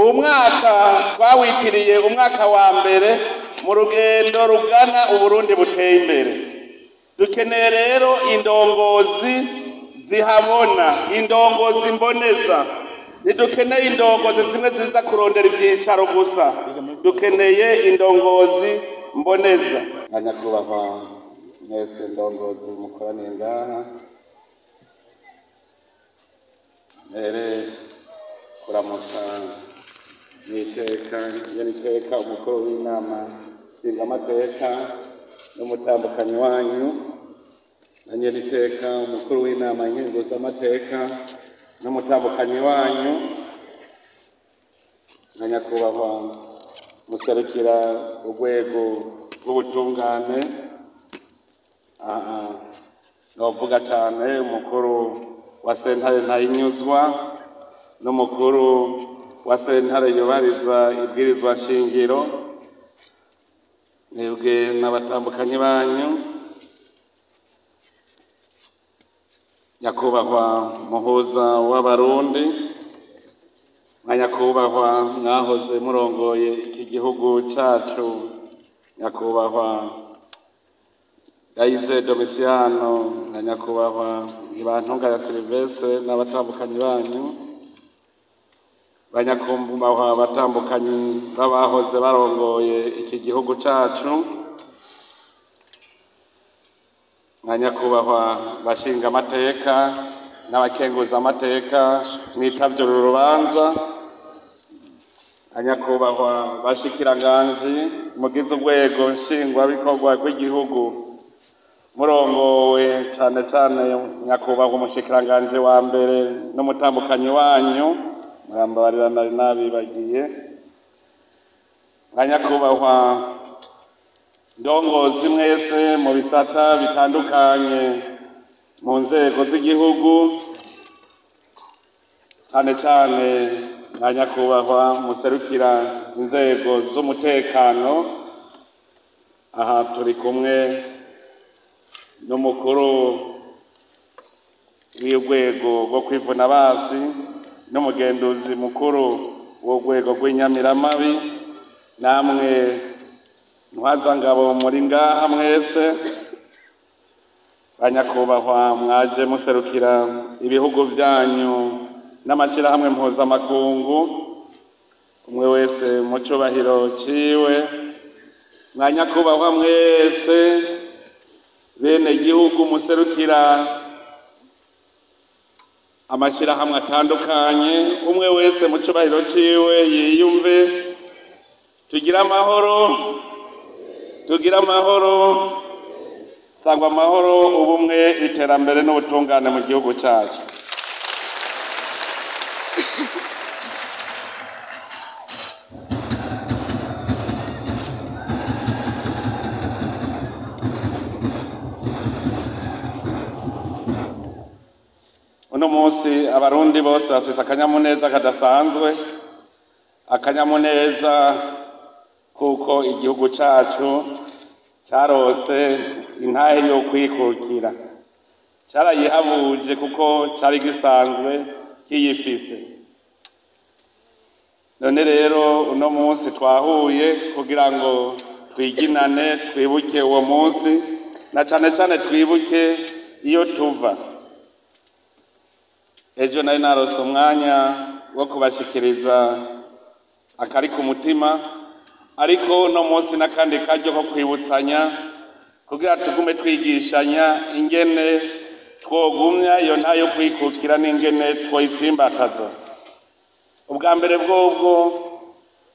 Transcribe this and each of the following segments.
uwo mwaka twawitiriye umwaka wa mbere mu rugendo rugana uburundi buteye imbere. Dukeneye rero indongozi zihabona, indongozi mboneza. Ntidukeneye indongozi zimwe ziza kurondera ibyicaro gusa, dukeneye indongozi mboneza. Nyakubahwa mwese ndongozi mukoraniye ngaha, mbere kuramutsa n'iteka umukuru w'inama nshingamateka n'umutambukanyi wanyu, na nyeniteka umukuru w'inama nkenguzamateka n'umutambukanyi wanyu, na nyakubahwa muserukira urwego rw'ubutungane, novuga cyane umukuru wa sentare ntayinyuzwa n'umukuru wa sentare yubahiriza ibwirizwa shingiro, mwebwe n'abatambukanyi banyu, nyakubahwa muhuza w'abarundi, nka nyakubahwa mwahoze murongoye iki gihugu cacu, nyakubahwa Gayize Domisiano na nyakubahwa Ntibantunga ya Silvestre n'abatambukanyi banyu, banyakumbahwa abatambukanyi b'abahoze barongoye iki gihugu cacu, nka nyakubahwa bashinga amateka n'abakenguza amateka mwitavye uru rubanza, nka nyakubahwa bashikiranganji mugize urwego nshingwabikorwa rw'igihugu murongowe cane cane nyakubahwa umushikiranganji wa mbere n'umutambukanyi wanyu, murambabarira nari nabibagiye, nka nyakubahwa ndongozi mwese mu bisata bitandukanye mu nzego z'igihugu, cane cane nka nyakubahwa muserukira inzego z'umutekano, aha turi kumwe n'umukuru w'urwego rwo kwivuna basi n'umugenduzi mukuru w'urwego rw'inyamiramabi, namwe ntwazangabo muri ngaha mwese, banyakubahwa mwaje muserukira ibihugu vyanyu n'amashirahamwe mpuzamakungu, umwe wese mu cubahiro ciwe, mwanyakubahwa mwese bene gihugu muserukira amashirahamwe atandukanye, umwe wese mu cubahiro ciwe yiyumve. Tugira amahoro, tugira amahoro, sangwa amahoro, ubumwe, iterambere n'ubutungane mu gihugu cyacu. Uno munsi abarundi bose bafise akanyamuneza kadasanzwe, akanyamuneza kuko igihugu cacu carose intahe yo kwikukira, carayihabuje kuko cari gisanzwe kiyifise. None rero uno munsi twahuye kugira ngo twiginane, twibuke uwo munsi, na cane cane twibuke iyo tuva. Ejo nari narose umwanya wo kubashikiriza akari ku mutima, ariko no munsi n'akandi karyo ko kwibutsanya kugira tugume twigishanya ingene twogumya iyo ntayo kwikukira n'ingene twoyitsimbataza. Ubwa mbere bwobwo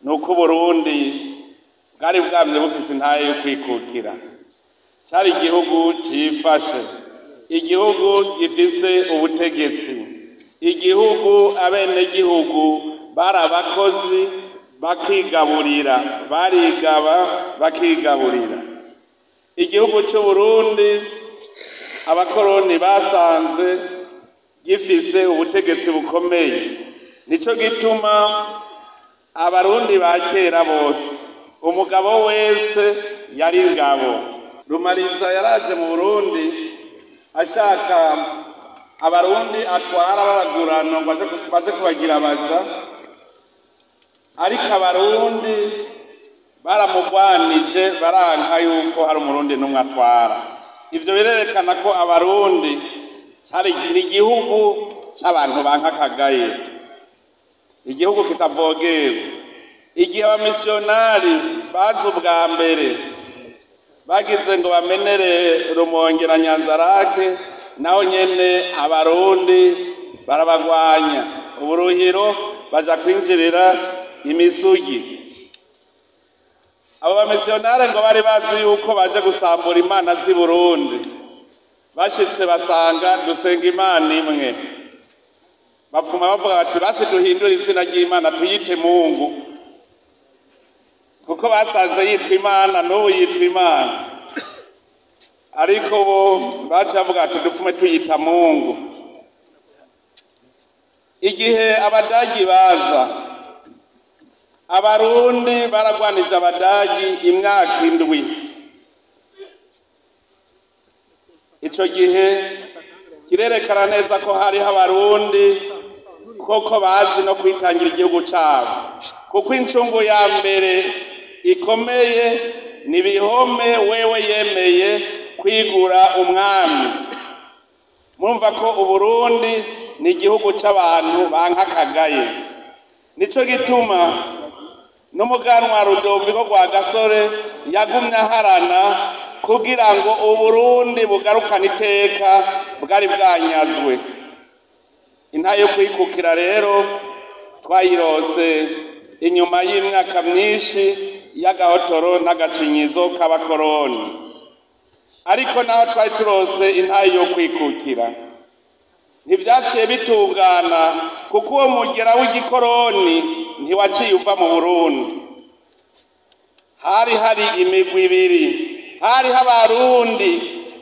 nuko Burundi bwari bwamye bufise intayo yo kwikukira, cari igihugu cifashe, igihugu gifise ubutegetsi, igihugu abenegihugu bari abakozi bakigaburira, barigaba bakigaburira. Igihugu cy'u Burundi abakoroni basanze gifise ubutegetsi bukomeye, nico gituma abarundi ba kera bose umugabo wese yari ingabo. Rumariza yaraje mu Burundi ashaka abarundi atwara babagurano baje kubagira abaja, ariko abarundi baramugwanije baranka yuko hari umurundi n'umwe atwara. Ivyo birerekana ko abarundi cari igihugu c'abantu banka kagaye, igihugu kitavogerwa. Igihe abamisiyonari baza ubwa mbere bagize ngo bamenere Rumonge na Nyanzarake, naho nyene abarundi barabagwanya. Uburuhiro baja kwinjirira imisugi. Abo bamisiyonari ngo bari bazi yuko baje gusambura imana z'i Burundi, bashitse basanga dusenga imana imwe. Bapfuma bavuga bati basi duhindure izina ry'Imana tuyite Mungu, kuko basanze yitwa Imana n'ubu yitwa Imana. Ariko bo baca bavuga ati dupfume tuyita Mungu. Igihe abadagi baza, abarundi baragwanije abadagi imyaka 7. Ico gihe kirerekana neza ko hariho abarundi koko bazi no kwitangira igihugu cabo, kuko incungu ya mbere ikomeye ni Bihome wewe yemeye kwigura umwami. Murumva ko Uburundi ni igihugu c'abantu banka kagaye. Nico gituma n'umuganwa Rudoviko Rwagasore yagumye aharana kugira ngo Uburundi bugarukane iteka bwari bwanyazwe. Intahe yo kwikukira rero twayirose inyuma y'imyaka myinshi y'agahotoro n'agacinyizo k'abakoroni. Ariko naho twari turose intahe yo kwikukira, ntibyaciye bitungana, kuko uwo mugera w'igikoroni ntiwaciye uva mu Burundi. Hari imigwi ibiri. Hariho abarundi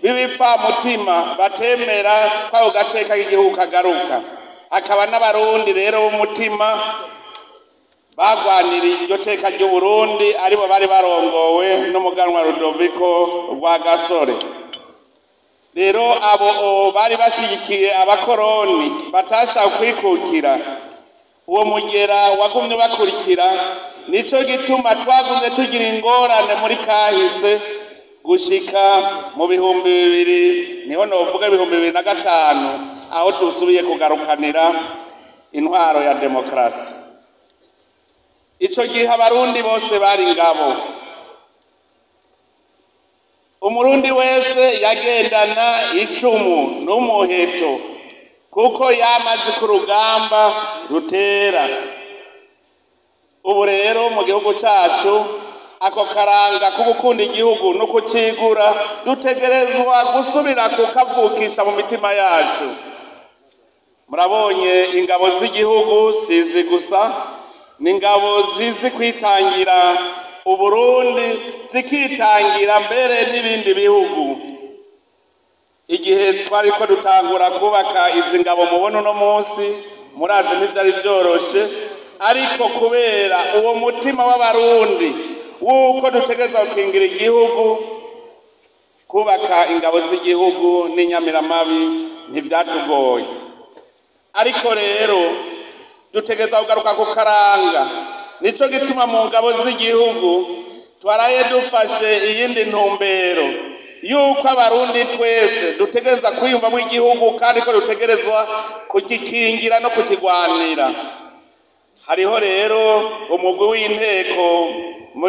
b'ibipfamutima batemera ko ako gateka k'igihugu kagaruka, hakaba n'abarundi rero b'umutima bagwaniriye iryo teka ry'Uburundi, aribo bari barongowe n'umuganwa Rudoviko Rwagasore. Rero abo bari bashigikiye abakoroni batashaka kwikukira, uwo mugera wagumye bakurikira. Nico gituma twagumye tugira ingorane muri kahise gushika mu 2000, niho novuga 2005, aho dusubiye kugarukanira intwaro ya demokrasi. Ico gihe abarundi bose bari ngabo. Umurundi wese yagendana icumu n'umuheto, kuko yamaze ku rugamba rutera. Ubu rero mu gihugu cacu ako karanga ko gukunda igihugu no kucigura dutegerezwa gusubira kukavukisha mu mitima yacu. Murabonye ingabo z'igihugu sizi gusa, n'ingabo zizi kwitangira Uburundi, zikitangira mbere n'ibindi bihugu. Igihe twari ko dutangura kubaka izi ngabo mubona uno munsi, murazi ntivyari vyoroshe, ariko kubera uwo mutima w'abarundi wuko dutegerezwa gukingira igihugu, kubaka ingabo z'igihugu n'inyamiramabi ntivyatugoye. Ariko rero dutegerezwa kugaruka ku karanga. Nico gituma mu ngabo z'igihugu twaraye dufashe iyindi ntumbero yuko abarundi twese dutegerezwa kwiyumvamo igihugu, kandi ko dutegerezwa kugikingira no kukigwanira. Hariho rero umugwi w'inteko mu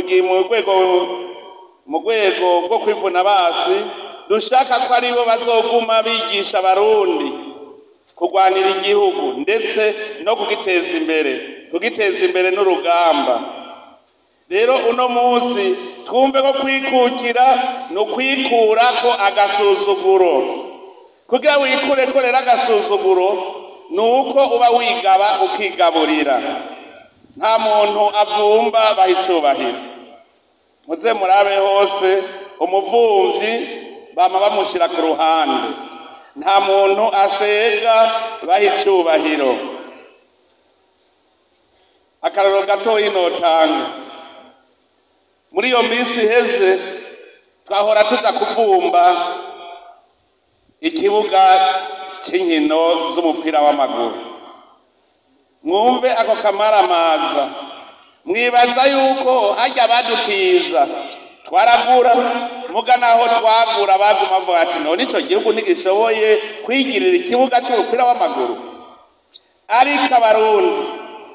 rwego bwo kwivuna basi, dushaka ko aribo bazoguma bigisha abarundi kugwanira igihugu ndetse no kugiteza imbere n'urugamba. Rero uno munsi twumve ko kwikukira no kwikurako agasuzuguro. Kugira wikureko rero agasuzuguro nuko uba wigaba ukigaburira. Nta muntu avumba bahicubahira. Muze murabe hose umuvumvyi bama bamushira ku ruhande. Nta muntu asega bahicubahiro. Akararo gatoyi notanga. Muri iyo minsi heze twahora tuza kuvumba ikibuga c'inkino z'umupira w'amaguru. Mwumve ako kamaramaza mwibaza yuko hajya badutiza twaragura muga naho twagura baguma bavuga ati none ico gihugu ntigishoboye kwigirira ikibuga c'umupira w'amaguru. Ariko abarundi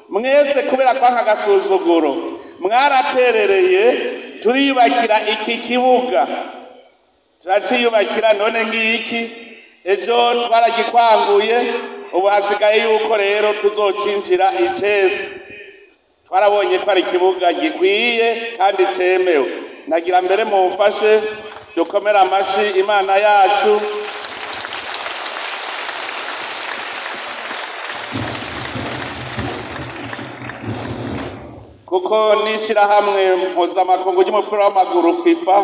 mwese kubera kwanka agasuzuguro mwaraterereye turiyubakira iki kibuga, turaciyubakira none ngiki ejo twaragikwanguye, ubu hasigaye yuko rero tuzocinjira icese. Twarabonye ko ari ikibuga gikwiye kandi cemewe. Nagira mbere mumfashe dukomera amashi Imana yacu kuko n'ishirahamwe mpuzamakungu ry'umupira w'amaguru FIFA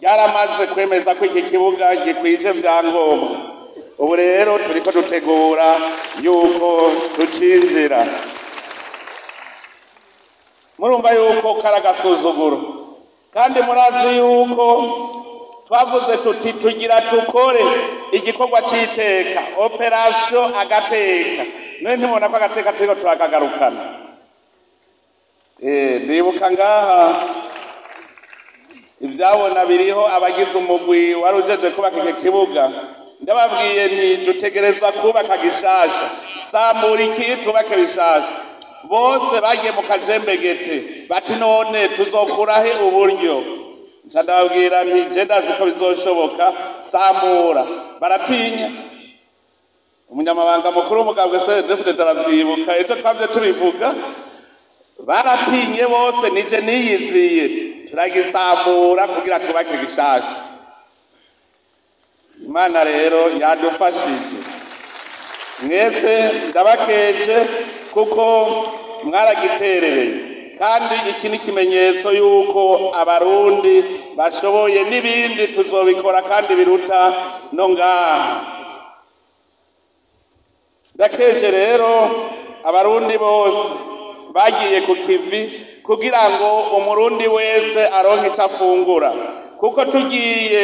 ryaramaze kwemeza ko iki kibuga gikwije vyangombwa. Ubu rero turiko dutegura yuko tucinjira. Murumva yuko kari agasuzuguro, kandi murazi yuko twavuze tuti tugira tukore igikorwa c'iteka, operation agateka. None ntimubona ko agateka turiko turakagarukana. Ndibuka ngaha ivyabona biriho abagize umugwi wari ujeje kubaka iki kibuga, ndababwiye nti dutegereza kubaka gishasha, sambura iki tubake bishasha. Bose bagiye mu kajembegete bati none tuzokurahe uburyo. Nca ndababwira nti je ndazi ko bizoshoboka, sambura. Baratinya. Umunyamabanga mukuru w'umugambwe CDF taravyibuka ejo twavye tubivuga, baratinye bose nije niyiziye turagisambura kugira tubake gishasha. Imana rero yadufashije. Mwese ndabakeje kuko mwaragiterereye, kandi iki ni ikimenyetso yuko abarundi bashoboye, n'ibindi tuzobikora kandi biruta no ngaha. Ndakeje rero abarundi bose bagiye ku kivi kugira ngo umurundi wese aronke ico afungura, kuko tugiye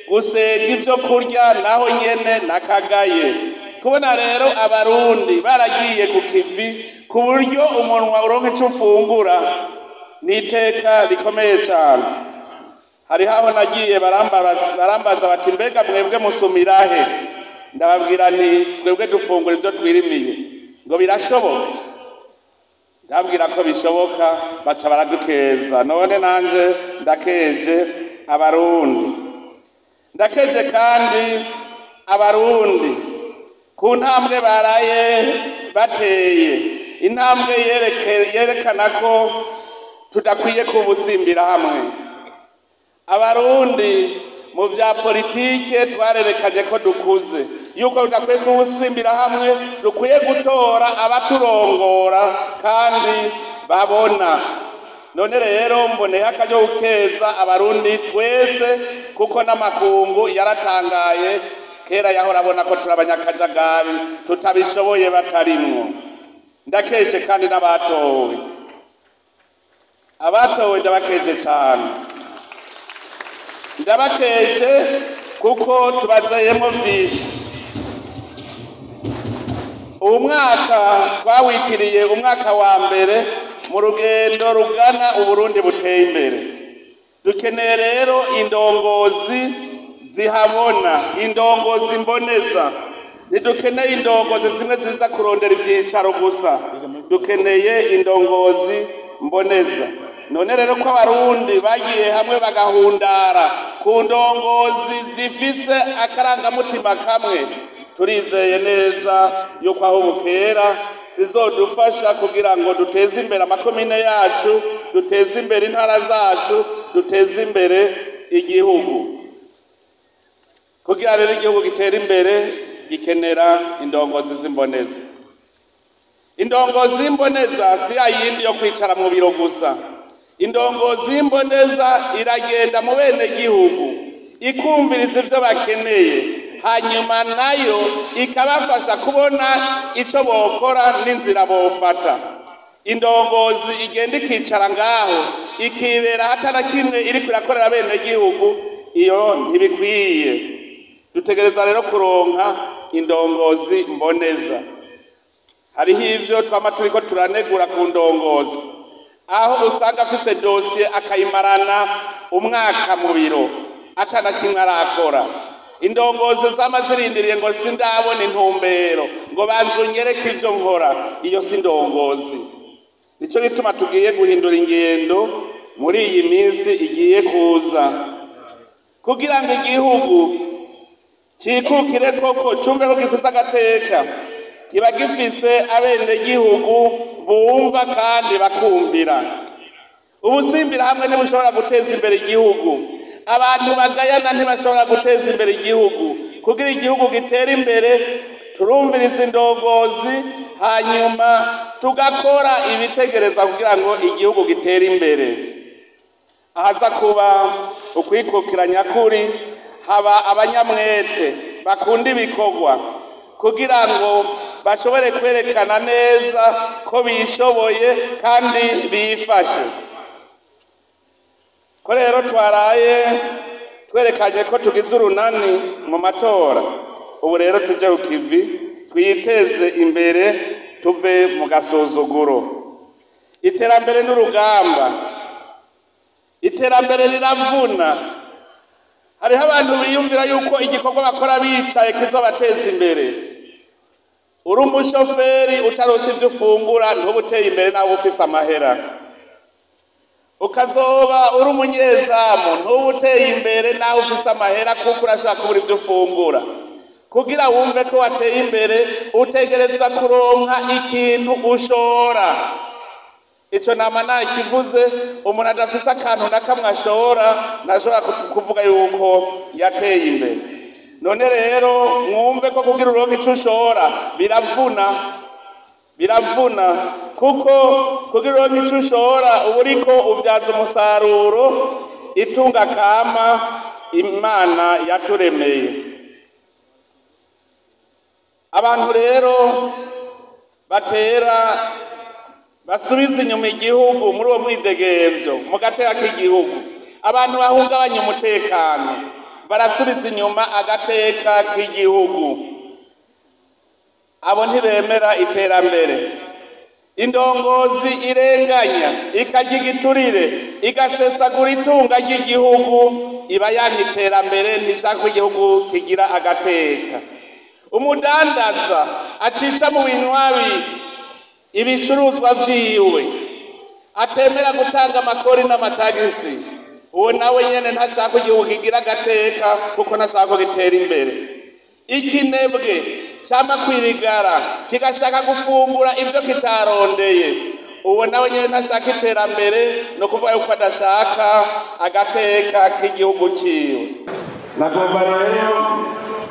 gusega ivyo kurya naho nyene nakagaye. Kubona rero abarundi baragiye ku kivi ku buryo umunwa uronke ico ufungura n'iteka rikomeye cyane. Hari haho nagiye barambaza bati mbega mwebwe musumirahe? Ndababwira nti twebwe dufungura ivyo twirimiye. Ngo birashoboka? Ndabwira ko bishoboka, baca baradukeza. None nanje ndakeje abarundi. Ndakeje kandi abarundi ku ntambwe baraye bateye, intambwe yerekana ko tudakwiye kubusimbira hamwe. Abarundi mu vya politike twarerekanye ko dukuze, yuko tudakwiye kubusimbira hamwe, dukwiye gutora abaturongora kandi babona. None rero mboneye akaryo gukeza abarundi twese, kuko n'amakungu yaratangaye. Kera yahora abona ko turabanyakajagari tutabishoboye batarimwo. Ndakeje kandi n'abatowe. Abatowe ndabakeje cyane. Ndabakeje kuko tubazeyemo vyinshi. Uwo mwaka twawitiriye umwaka wa mbere mu rugendo rugana Uburundi buteye imbere. Dukeneye rero indongozi zihabona, indongozi mboneza. Ntidukeneye indongozi zimwe ziza kurondera ivyicaro gusa, dukeneye indongozi mboneza. None rero ko abarundi bagiye hamwe bagahundara ku ndongozi zifise akarangamutima kamwe, turizeye neza yuko aho bukera zizodufasha kugira ngo duteze imbere amakomine yacu, duteze imbere intara zacu, duteze imbere igihugu. Kugira rero igihugu gitera imbere gikenera indongozi zimboneza. Indongozi mboneza si yindi yo kwicara mu biro gusa. Indongozi mboneza iragenda mu bene gihugu ikumviriza ivyo bakeneye, hanyuma nayo ikabafasha kubona ico bokora n'inzira bofata. Indongozi igenda ikicara ngaho ikibera hatana kimwe iri kurakorera bene gihugu, iyo ntibikwiye. Dutegereza rero kuronka indongozi mboneza. Hariho ivyo twama turiko turanegura ku ndongozi, aho usanga afise dosiye akayimarana umwaka mu biro atana kimwe arakora. Indongozi zama zirindiriye ngo sindabona intumbero ngo banzunyereke ivyo nkora, iyo si ndongozi. Nico gituma tugiye guhindura ingendo muri iyi minsi igiye kuza, kugira ngo igihugu cikukire koko cumve ko gifise agateka, kiba gifise abenegihugu bumva kandi bakumvira. Ubusimbira hamwe ntibushobora guteza imbere igihugu, abantu bagayana ntibashobora guteza imbere igihugu. Kugira igihugu gitera imbere turumviriza indongozi, hanyuma tugakora ibitegereza kugira ngo igihugu gitere imbere. Ahaza kuba ukwikukira nyakuri, haba abanyamwete bakunda ibikorwa kugira ngo bashobore kwerekana neza ko bishoboye kandi bifashe. Ko rero twaraye twerekanye ko tugize urunani mu matora, ubu rero tuje ku kivi twiteze imbere, tuve mu gasuzuguro. Iterambere n'urugamba, iterambere riravuna. Hariho abantu biyumvira yuko igikorwa bakora bicaye kizobateza imbere. Uri umushoferi utaronse ivyo ufungura ntubuteye imbere nawe ufise amahera. Ukazoba uri umunyezamu ntubuteye imbere nawe ufise amahera, kuko urashaka kubura ivyo ufungura. Kugira wumve ko wateye imbere utegereza kuronka ikintu ushora. Ico nama nakivuze, umuntu adafise akantu na kamwe ashora ntashobora kuvuga yuko yateye imbere. None rero mwumve ko kugira uronke ico ushora biravuna, kuko kugira uronke ico ushora uba uriko uvyaza umusaruro itunga kama Imana yaturemeye. Abantu rero basubiza inyuma igihugu muri uwo mwidegemvyo mu gateka k'igihugu. Abantu bahungabanya umutekano barasubiza inyuma agateka k'igihugu. Abo ntibemera iterambere. Indongozi irenganya, ikarya igiturire, igasesagura itunga ry'igihugu, iba yanka iterambere, ntishaka ko igihugu kigira agateka. Umudandaza acisha mu binywabi ibicuruzwa vyiwe, atemera gutanga amakori n'amatagisi, uwo nawe nyene ntashaka igihugu kigira agateka, kuko ntashaka ko gitera imbere. Ikinebwe cama kwirigara kigashaka gufungura ivyo kitarondeye, uwo nawe nyene ntashaka iterambere, no kuvuga yuko adashaka agateka k'igihugu ciwe. Nagomba rero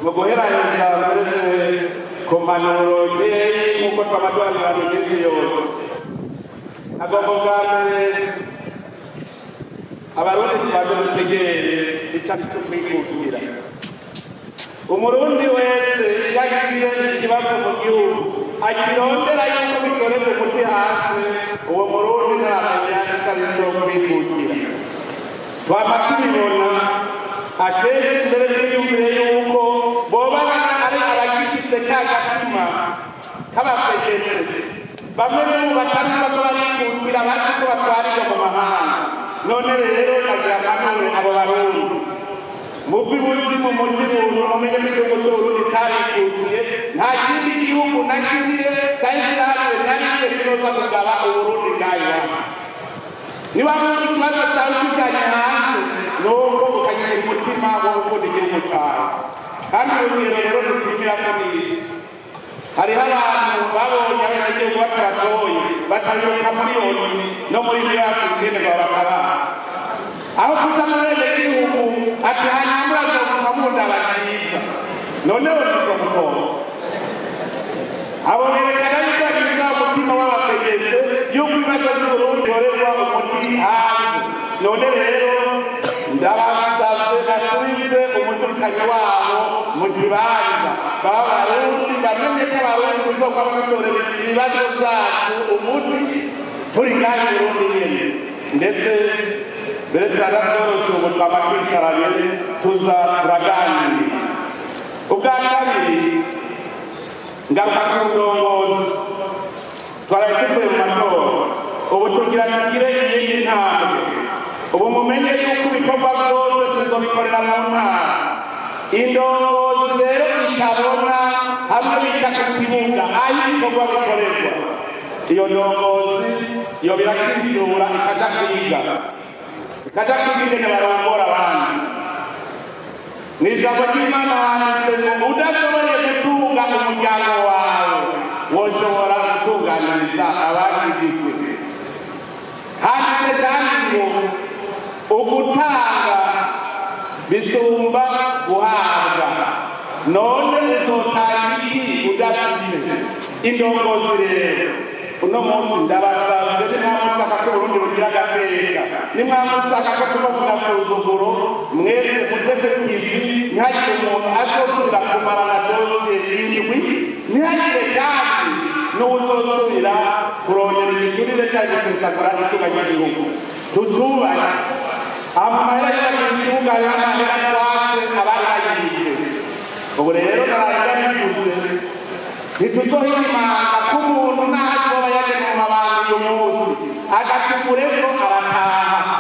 mu guheraheza mbere ku mpanuro nkeyi nk'uko twamaduhagarara iminsi yose, nagomba bwa mbere abarundi tubanze dutegere icari co kwikukira. Umurundi wese yagize ikibazo mu gihugu akirondera yuko bitoreza umuti hasi, uwo murundi ntamenya icari co kwikukira. Twama tubibona akenshi mbere y'iyumvire yuko boba ari abagifise ka gatima k'abapegese, bamwe n'ubu batari bazo barikukira bazi ko batwarije mu mahanga. None rero kagira akanone abo barundi muvi buzimu muzimu mumenye ko igihugu c'Uburundi carikukiye, nta kindi gihugu na kimwe cari carawe narike kizoza kugaba Uburundi bwayo. Niba muri ikibazo cawe kijanye hanze, nuko ukagira umutima wo gukunda igihugu cawe. Kandi urugero rero dupimira ko niyi, hariho abantu babonye abenegihugu bataratoye batayoka miliyoni no muri vyasi ingene babakaraba, aho kuza mu benegihugu ati hanyuma azovuka mundabagiriza. None wotuzomutora abo berekana yuko bagize umutima w'abapegese yuko ibibazo vy'Uburundi borerwa umuti hanze. None rero ndabasavye basubize umuzirikanyi wabo mu kibanza, baba Barundi bamenye ko Abarundi tuzoka tutorera ibibazo vyacu umuti turi ngaha i Burundi nyene. Ndetse mbere turanavyoroshe ubu twama twicaranye tuza turaganira. Ubwa kabiri ngaruka ku ndongozi, twaraye tuvuye mu matora, ubu kugira tugire iyindi ntambwe. Ubu mumenye yuko ibikorwa byose tuzobikorera mu ntara. Indongozi rero itabona hamwe bita ku kibuga aho ibikorwa bikorerwa. Iyo ndongozi yo birakizura ikaja kwiga ingene barongora abandi. N'ijambo ry'Imana handitse ngo udashoboye gutunga umuryango wawe woshobora gutunganiriza abagizwe. Handitse kandi ngo ugutanga bisumba guhabwa. None uzotanga iki udafise? Indongozi rero uno munsi ndabasabye nimwamusaka ko Burundi bugira agateka, nimwamusaka ko tuba tunasuzuguro, mwese muteze kw'ivi, ntihagire umuntu azosubira kumarana dosiye indwi, ntihagire kandi n'uwuzosubira kurondera igiturire cyangwa gusesagura itunga ry'igihugu. Tutubahe amahera y'igihugu ayo amahera twatse abarayiye. Ubu rero narabivuze ntituzohimanga ko umuntu ntazoba yaje mu mabanga uyu munsi agatukura ejo arataha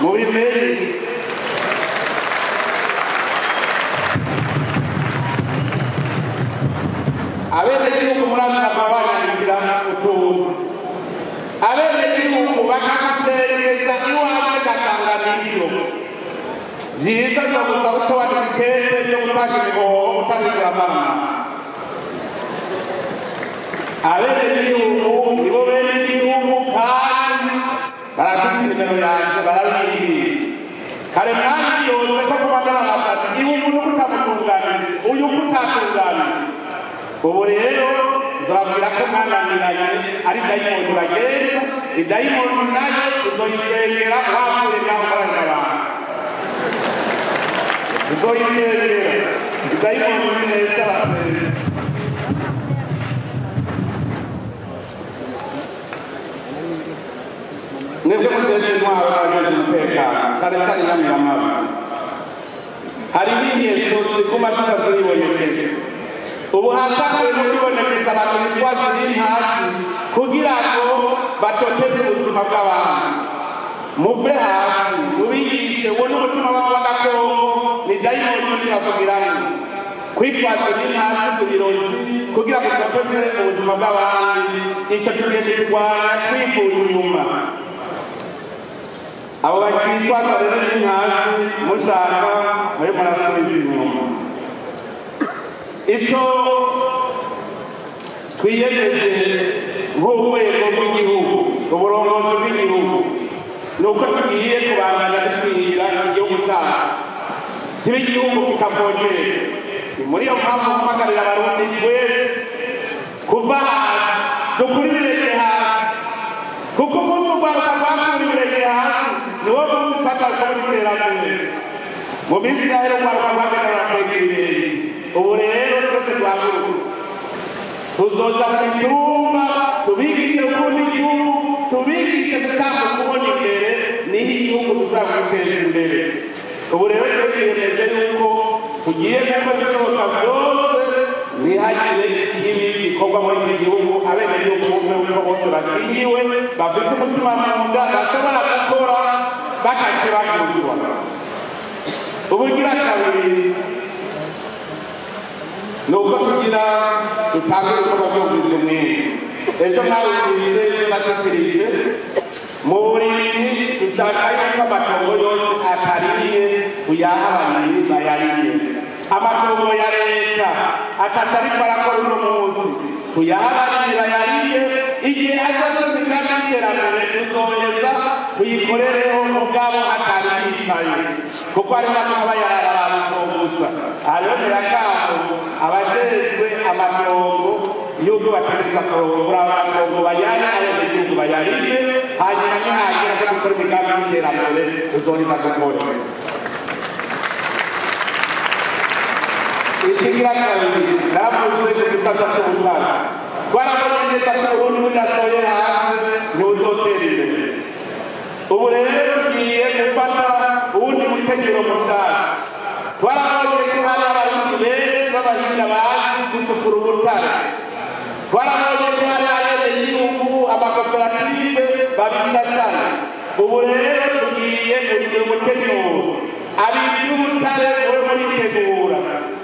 mu bimeri. Abenegihugu murasaba banyagirira utuntu, abenegihugu bakaguserereza iwawe gasanga n'ibyo byiza zo gusaba utobana ibitese byo gutanga imihoho utabigura amama. Abenegihugu nibo benegihugu kandi barafite nimero yanjye barabizi. Kare mwanya yose ko kubagana amafasha ibugu n'ukutamutunganiriza uyu kutatunganiriza. Ubu rero nzababwira ko mwananiranye ari dayimoni uragenda, idayimoni nayo uzoyisengera wavuye naho ukorana abantu. Uzoyisengera idayimoni ni neza basenga. Mwebwe muteze intwaro n'abajeje umutekano cyane cyane Nyamiramabi, hari ibimenyetso ziguma zitazibonekeza. Ubu hatanguye no kwibonekeza abantu bitwaza ibiri hasi kugira ngo batoteze ubuzima bw'abantu. Muve hasi mubigishe uwo n'umutima w'agakoko ni dayimoni ntibavugiramo. Kwitwaza ibiri hasi ku birozi kugira ngo batoteze ubuzima bw'abandi, icyo tugiye kurwanya twivuye inyuma. Abo bakitwaza rero ibiri hasi mushaka muri murasubiza inyuma. Icyo twiyemeje nk'urwego rw'igihugu, uburongozi bw'igihugu, ni uko tugiye kubandanya dutwira igihugu cyacu kibe igihugu kikavogera. Muri iyo mpamvu mpamagarira abarundi twese kuva hasi dukuririre hasi, kuko umunsi urwaruka rwakuririre hasi niwo munsi ufata ukabona iterambere. Mu minsi yawe urwaruka rwagaragara kwegereye. Ubu rero twese twaguruka tuzoza mu cyumba tubigishe gukunda igihugu, tubigishe gutanga kubona imbere, niho igihugu tuzaguteza imbere. Ubu rero twiyemeje yuko tugiye gukora ibishoboka byose ntihagire ibi bikorwa muri iki gihugu. Abenegihugu bumve ko bose batinyiwe, bafite umutima mu nda, bashobora gukora bakakibagurwa. Ubugira kabiri nuko tugira dutanga ibikorwa byo kwizumwe. Ejo nawe twize batashirije mu burimyi dushaka yuko amatongo yose atariye kuyaha abarimyi bayariye. Amatongo ya leta atatariko arakora uno munsi kuyaha abarimyi bayariye. Igihe azoze imigambi y'iterambere tuzoheza tuyikorereho mugabo atari yicaye, kuko ari n'amaba yararamutongo gusa. Hariho nyirakamu abajejwe amatongo y'uko bategeka kurongora amatongo bayari abenegihugu bayariye, hanyuma nihagira ko gukora imigambi y'iterambere tuzoheza gukora. Ikigira kabiri navuze ku gisata cy'ubutaka. Twarabonye neza ko Burundi budasohoye hanze ntibuzotera imbere. Ubu rero tugiye gufata uwundi muteguro mushasha. Twarabonye ko hari abarundi benshi b'abahinga bazi gucukura ubutare. Twarabonye ko hari abenegihugu, amakoperative babisasana ubu rero tugiye kugira umuteguro ab'iby'ubutare uri muritegura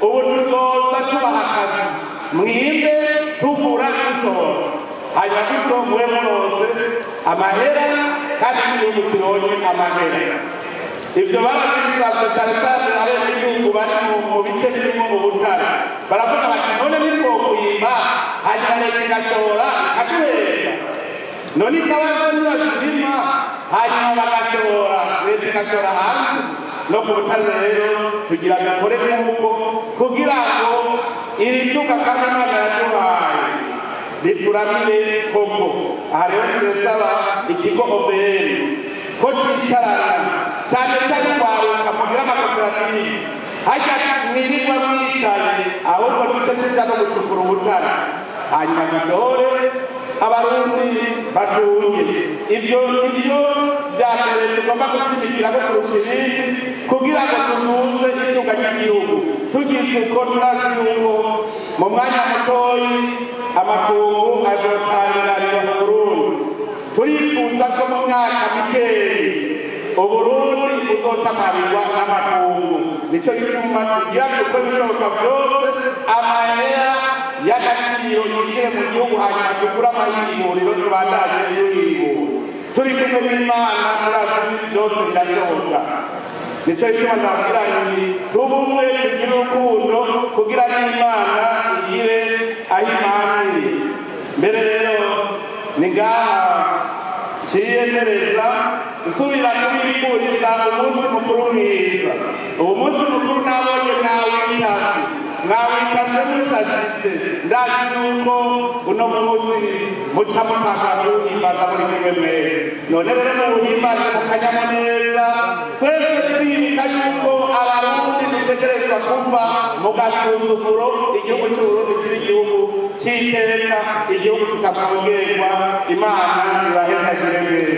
ubu tuzoza tubaha akazi mwimbe tuvura dutora hanyuma dutomboye murose amahera kandi n'igihugu kironke amahera ibyo barabisabye cyane cyane abenegihugu bari mu bice birimo ubutare baravuga bati none nitwokuyimba hanyuma leta igashora ikatuhera none ikabazo nibazirima hanyuma bagashora leta igashora hanze no ku butare rero tugira dukore nk'uko kugira ngo iri duka kandi Imana yaduhaye rituramire koko aha rero turasaba ikigo OBR ko twicarana cyane cyane kwaruka mugira amakoperative hajya mwirirwa mwicaye ahubwo duce tuja no gucukura ubutare hanyuma dutore abarundi batunge ibyo bya mbere tugomba gushimikirako kurusha ibindi kugira ngo tunuze itunga ry'igihugu tugize uko turazi yuko mu mwanya mutoyi amakungu azotangarirwa mu Burundi turifuza ko mu myaka mikeyi Uburundi buzotamarwa n'amakungu nico gituma tugira uko bishoboka byose amahera y'agaciro yinjiye mu gihugu hanyuma tugura amahinguriro tubandanye n'ibihinguriro turi kumwe n'Imana turazi byose birashoboka nico gituma ndabwira nti tubumwe tugire urukundo kugira n'Imana igire aho Imana iri mbere rero ni ngaha ciyemereza usubira kubifuriza umunsi mukuru mwiza uwo munsi mukuru nabonye mwawitaze musajije ndazi yuko uno munsi muca mutaka guhimbaza muri mwe mwese none rero muhimbaze mukanyamuneza twese turibuka yuko abarundi dutegerezwa kuva mu gasuzuguro igihugu cy'Uburundi kiri igihugu cy'iteka igihugu kikakongerwa Imana iraheza kiremere